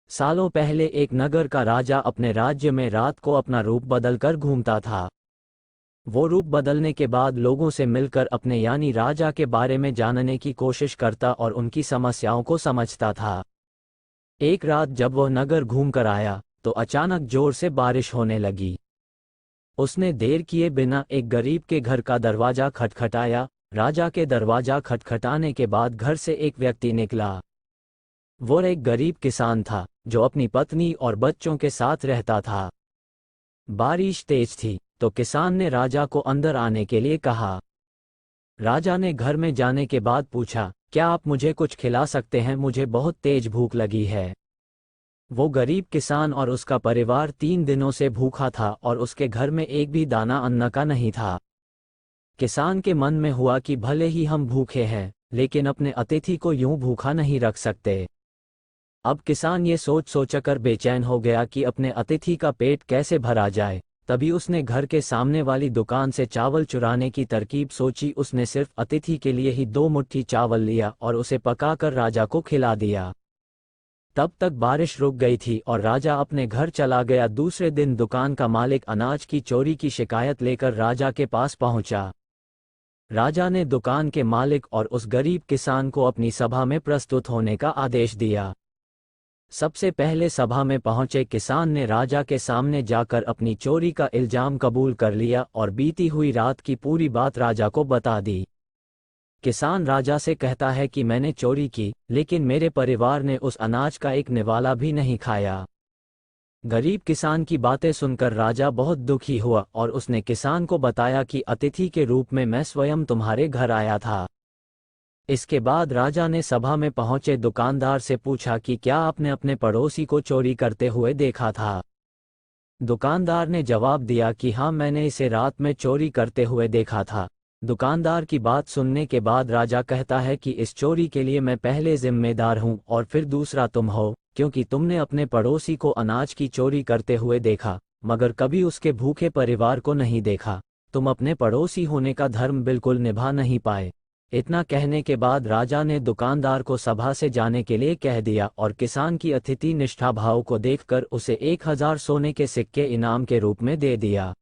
सालों पहले एक नगर का राजा अपने राज्य में रात को अपना रूप बदलकर घूमता था। वो रूप बदलने के बाद लोगों से मिलकर अपने यानी राजा के बारे में जानने की कोशिश करता और उनकी समस्याओं को समझता था। एक रात जब वह नगर घूम कर आया तो अचानक जोर से बारिश होने लगी। उसने देर किए बिना एक गरीब के घर का दरवाजा खटखटाया। राजा के दरवाजा खटखटाने के बाद घर से एक व्यक्ति निकला। वो एक गरीब किसान था जो अपनी पत्नी और बच्चों के साथ रहता था। बारिश तेज थी तो किसान ने राजा को अंदर आने के लिए कहा। राजा ने घर में जाने के बाद पूछा, क्या आप मुझे कुछ खिला सकते हैं? मुझे बहुत तेज भूख लगी है। वो गरीब किसान और उसका परिवार 3 दिनों से भूखा था और उसके घर में एक भी दाना अन्न का नहीं था। किसान के मन में हुआ कि भले ही हम भूखे हैं, लेकिन अपने अतिथि को यूं भूखा नहीं रख सकते। अब किसान ये सोचकर बेचैन हो गया कि अपने अतिथि का पेट कैसे भरा जाए। तभी उसने घर के सामने वाली दुकान से चावल चुराने की तरकीब सोची। उसने सिर्फ अतिथि के लिए ही 2 मुट्ठी चावल लिया और उसे पकाकर राजा को खिला दिया। तब तक बारिश रुक गई थी और राजा अपने घर चला गया। दूसरे दिन दुकान का मालिक अनाज की चोरी की शिकायत लेकर राजा के पास पहुंचा। राजा ने दुकान के मालिक और उस गरीब किसान को अपनी सभा में प्रस्तुत होने का आदेश दिया। सबसे पहले सभा में पहुंचे किसान ने राजा के सामने जाकर अपनी चोरी का इल्जाम कबूल कर लिया और बीती हुई रात की पूरी बात राजा को बता दी। किसान राजा से कहता है कि मैंने चोरी की, लेकिन मेरे परिवार ने उस अनाज का एक निवाला भी नहीं खाया। गरीब किसान की बातें सुनकर राजा बहुत दुखी हुआ और उसने किसान को बताया कि अतिथि के रूप में मैं स्वयं तुम्हारे घर आया था। इसके बाद राजा ने सभा में पहुंचे दुकानदार से पूछा कि क्या आपने अपने पड़ोसी को चोरी करते हुए देखा था। दुकानदार ने जवाब दिया कि हाँ, मैंने इसे रात में चोरी करते हुए देखा था। दुकानदार की बात सुनने के बाद राजा कहता है कि इस चोरी के लिए मैं पहले जिम्मेदार हूं और फिर दूसरा तुम हो, क्योंकि तुमने अपने पड़ोसी को अनाज की चोरी करते हुए देखा मगर कभी उसके भूखे परिवार को नहीं देखा। तुम अपने पड़ोसी होने का धर्म बिल्कुल निभा नहीं पाए। इतना कहने के बाद राजा ने दुकानदार को सभा से जाने के लिए कह दिया और किसान की अतिथि निष्ठा भाव को देखकर उसे 1000 सोने के सिक्के इनाम के रूप में दे दिया।